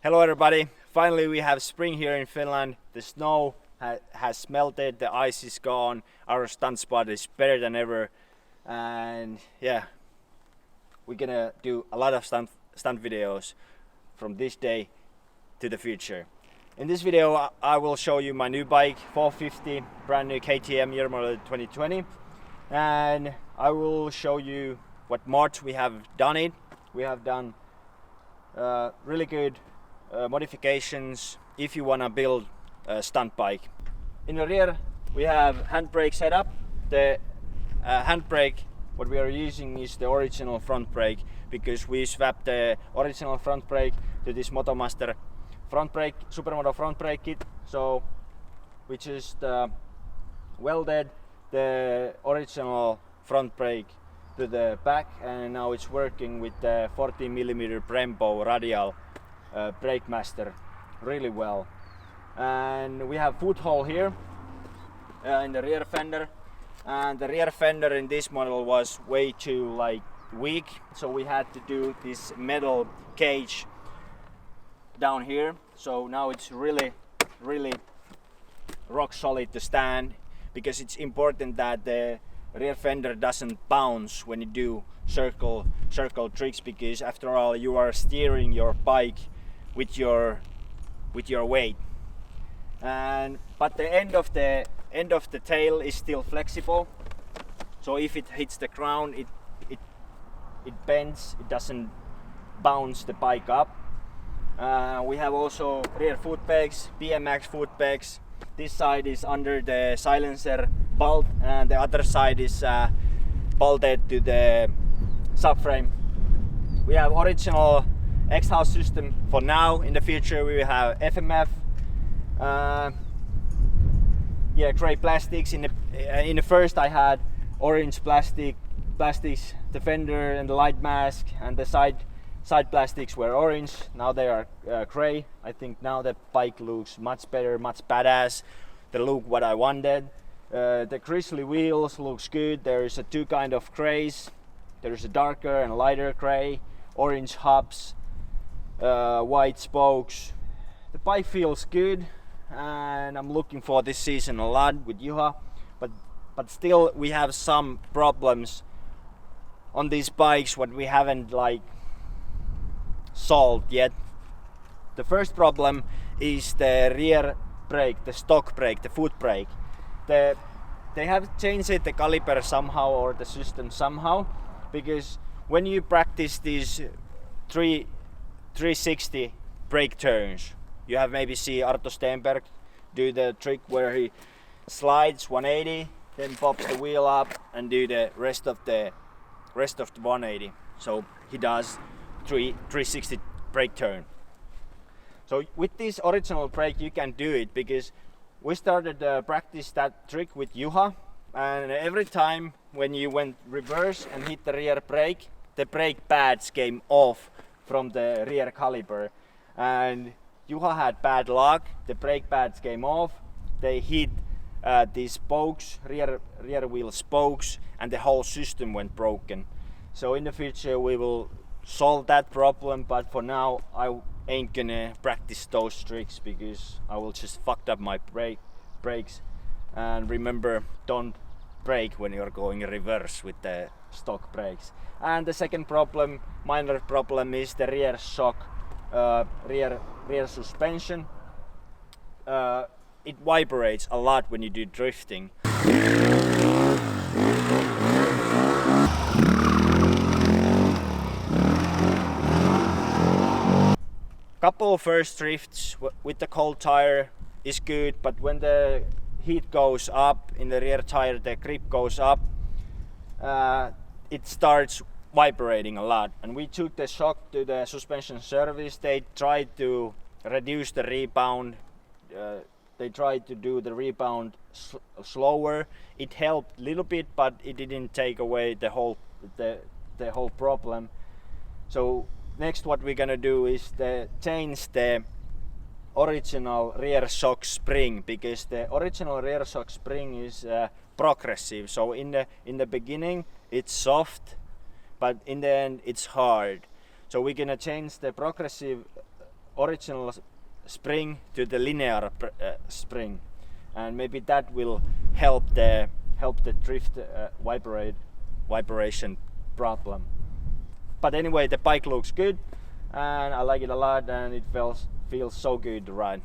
Hello everybody, finally we have spring here in Finland. The snow has melted, the ice is gone, our stunt spot is better than ever, and yeah, we're gonna do a lot of stunt videos from this day to the future. In this video I will show you my new bike, 450, brand new KTM year model 2020, and I will show you what mods we have done it. We have done really good modifications if you wanna build a stunt bike. In the rear we have handbrake setup. The handbrake what we are using is the original front brake, because we swapped the original front brake to this Motomaster front brake, Supermoto front brake kit. So we just welded the original front brake to the back, and now it's working with the 40mm Brembo radial brake master really well. And we have foot hole here in the rear fender, and the rear fender in this model was way too weak, so we had to do this metal cage down here. So now it's really rock solid to stand, because it's important that the rear fender doesn't bounce when you do circle tricks, because after all you are steering your bike with your weight. But the end of the tail is still flexible, so if it hits the ground it bends, it doesn't bounce the bike up. We have also rear foot pegs, BMX foot pegs. This side is under the silencer bolt, and the other side is bolted to the subframe. We have original exhaust system for now. In the future we will have FMF, gray plastics. In the first I had orange plastics, the fender and the light mask, and the side plastics were orange. Now they are gray. I think now the bike looks much better, much badass. The look what I wanted. The grizzly wheels looks good. There is two kind of grays. There is a darker and lighter gray, orange hubs, white spokes. The bike feels good, and I'm looking for this season a lot with Juha, but still we have some problems on these bikes what we haven't solved yet. The first problem is the rear brake, the stock brake, the foot brake. They have changed the caliper somehow, or the system somehow, because when you practice these 360 brake turns, you have maybe see Arto Stenberg do the trick where he slides 180, then pops the wheel up and do the rest of the 180. So he does 360 brake turn. So with this original brake you can do it, because we started practice that trick with Juha, and every time when you went reverse and hit the rear brake, the brake pads came off from the rear caliper, and Juha had bad luck. The brake pads came off, they hit these spokes, rear wheel spokes, and the whole system went broken. So in the future we will solve that problem, but for now I ain't gonna practice those tricks, because I will just fucked up my brakes. And remember, don't brake when you're going reverse with the stock brakes. And the second problem, minor problem, is the rear shock, rear suspension. It vibrates a lot when you do drifting. Couple first drifts with the cold tire is good, but when the heat goes up in the rear tire, the grip goes up, it starts vibrating a lot. And we took the shock to the suspension service. They tried to reduce the rebound. They tried to do the rebound slower. It helped a little bit, but it didn't take away the whole problem. So next what we're gonna do is change the original rear shock spring, because the original rear shock spring is progressive. So in the beginning it's soft, but in the end it's hard. So we're gonna change the progressive original spring to the linear spring, and maybe that will help the drift vibration problem. But anyway, the bike looks good and I like it a lot, and it feels so good to ride.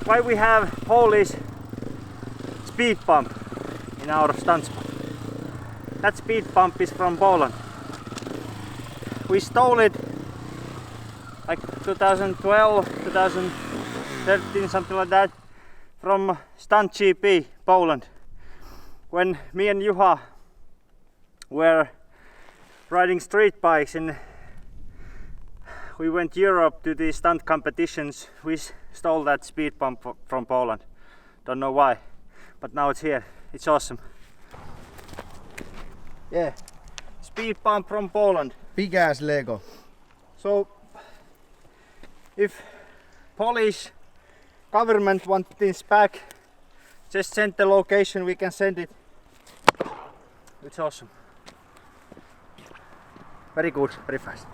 Why we have Polish speed bump in our stunt spot? That speed bump is from Poland. We stole it like 2012, 2013, something like that, from Stunt GP Poland. When me and Juha were riding street bikes and we went Europe to the stunt competitions, we stole that speed bump from Poland. Don't know why, but now it's here. It's awesome. Yeah, speed bump from Poland. Big ass Lego. So, if Polish government wants this back, just send the location, we can send it. It's awesome. Very good, very fast.